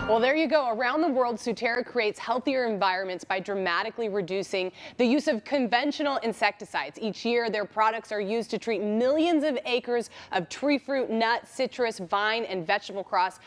Well, there you go. Around the world, Suterra creates healthier environments by dramatically reducing the use of conventional insecticides. Each year, their products are used to treat millions of acres of tree fruit, nut, citrus, vine, and vegetable crops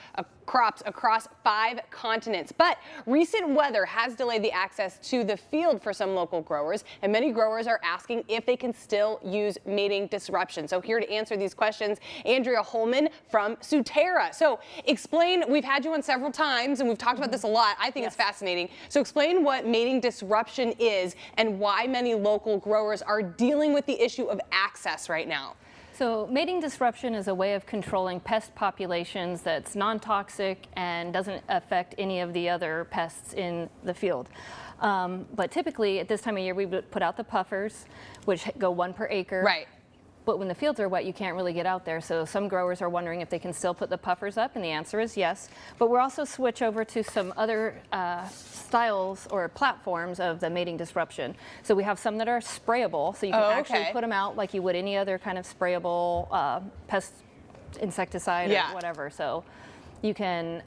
across 5 continents. But recent weather has delayed the access to the field for some local growers, and many growers are asking if they can still use mating disruption. So here to answer these questions, Andrea Holman from Suterra. So explain, we've had you on several times and we've talked about this a lot. I think it's fascinating. So explain what mating disruption is and why many local growers are dealing with the issue of access right now. So mating disruption is a way of controlling pest populations that's non-toxic and doesn't affect any of the other pests in the field. But typically at this time of year we would put out the puffers, which go 1 per acre. Right. But when the fields are wet, you can't really get out there. So some growers are wondering if they can still put the puffers up, and the answer is yes. But we're also switch over to some other styles or platforms of the mating disruption. So we have some that are sprayable, so you can actually put them out like you would any other kind of sprayable pest insecticide or whatever. So you can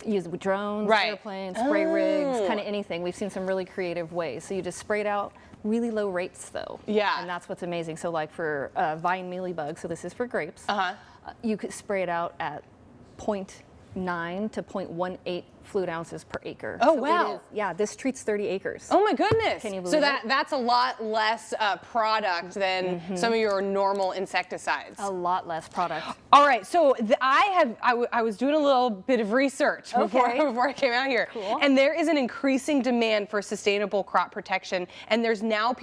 use drones, airplanes, spray rigs, kind of anything. We've seen some really creative ways. So you just spray it out. Really low rates though. Yeah. And that's what's amazing. So like for vine mealybug, so this is for grapes, you could spray it out at 0.9 to 0.18 fluid ounces per acre. Oh, so wow. Yeah, this treats 30 acres. Oh my goodness. Can you believe so it? that's a lot less product than some of your normal insecticides. A lot less product. All right, so I was doing a little bit of research before I came out here. Cool. And there is an increasing demand for sustainable crop protection, and there's now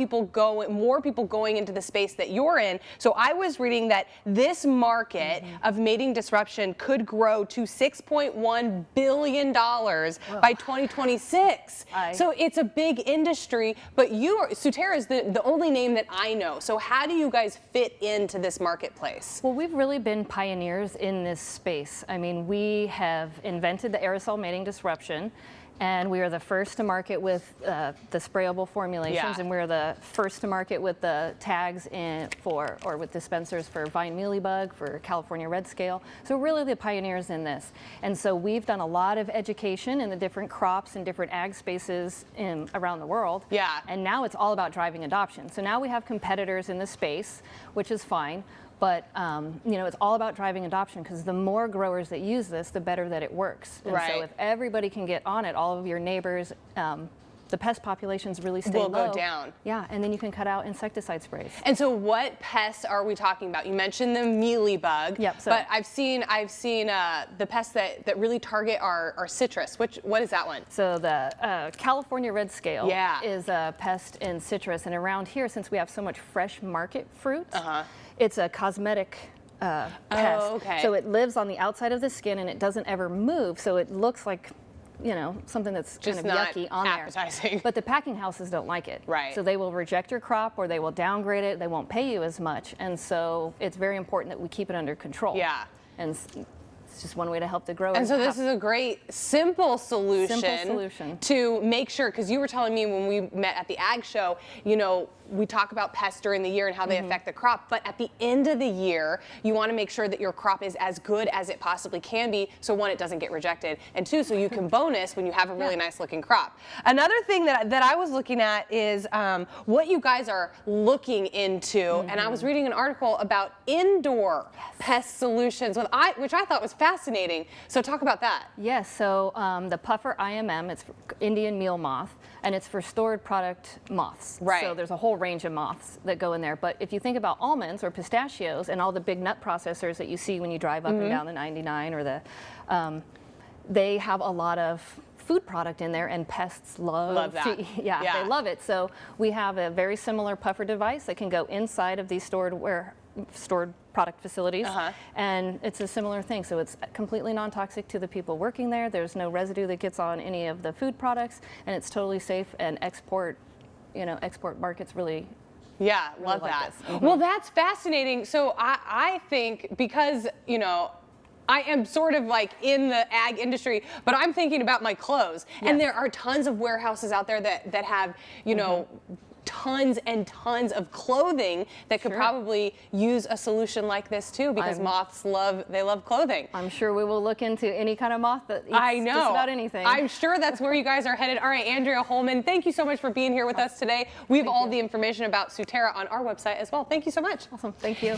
more people going into the space that you're in. So I was reading that this market of mating disruption could grow to $6.1 billion by 2026. So it's a big industry, but Suterra is the only name that I know. So how do you guys fit into this marketplace? Well, we've really been pioneers in this space. I mean, we have invented the aerosol mating disruption, and we are the first to market with the sprayable formulations, and we're the first to market with the tags with dispensers for vine mealybug, for California red scale. So we're really the pioneers in this. And so we've done a lot of education in the different crops and different ag spaces around the world. Yeah. And now it's all about driving adoption. So now we have competitors in the space, which is fine. But you know, it's all about driving adoption, because the more growers that use this, the better that it works. And so if everybody can get on it, all of your neighbors, the pest populations really will go down. Yeah, and then you can cut out insecticide sprays. And so what pests are we talking about? You mentioned the mealybug. Yep. But I've seen the pests that really target our citrus. What is that one? So the California red scale is a pest in citrus, and around here, since we have so much fresh market fruit, it's a cosmetic pest. So it lives on the outside of the skin and it doesn't ever move. So it looks like, you know, something that's just kind of yucky on there. But the packing houses don't like it. Right. So they will reject your crop, or they will downgrade it. They won't pay you as much. And so it's very important that we keep it under control. Yeah. And it's just one way to help the growers. And so this is a great, simple solution to make sure, because you were telling me when we met at the Ag Show, you know, we talk about pests during the year and how they affect the crop, but at the end of the year, you want to make sure that your crop is as good as it possibly can be, so one, it doesn't get rejected, and two, so you can bonus when you have a really nice looking crop. Another thing that I was looking at is what you guys are looking into, and I was reading an article about indoor pest solutions, which I thought was fascinating. So talk about that. Yes, so the puffer IMM, it's Indian meal moth, and it's for stored product moths. Right. So there's a whole range of moths that go in there. But if you think about almonds or pistachios and all the big nut processors that you see when you drive up and down the 99 or the, they have a lot of food product in there, and pests love that. They love it. So we have a very similar puffer device that can go inside of these stored product facilities, and it's a similar thing. So it's completely non-toxic to the people working there. There's no residue that gets on any of the food products, and it's totally safe, and export markets really love that. Well, that's fascinating. So I think, because, you know, I am sort of like in the ag industry, but I'm thinking about my clothes, and there are tons of warehouses out there that have, you know, tons and tons of clothing that could probably use a solution like this too, because moths love clothing. I'm sure we will look into any kind of moth that eats just about anything. I'm sure that's where you guys are headed. All right, Andrea Holman, thank you so much for being here with us today. We have all the information about Suterra on our website as well. Thank you so much. Awesome. Thank you.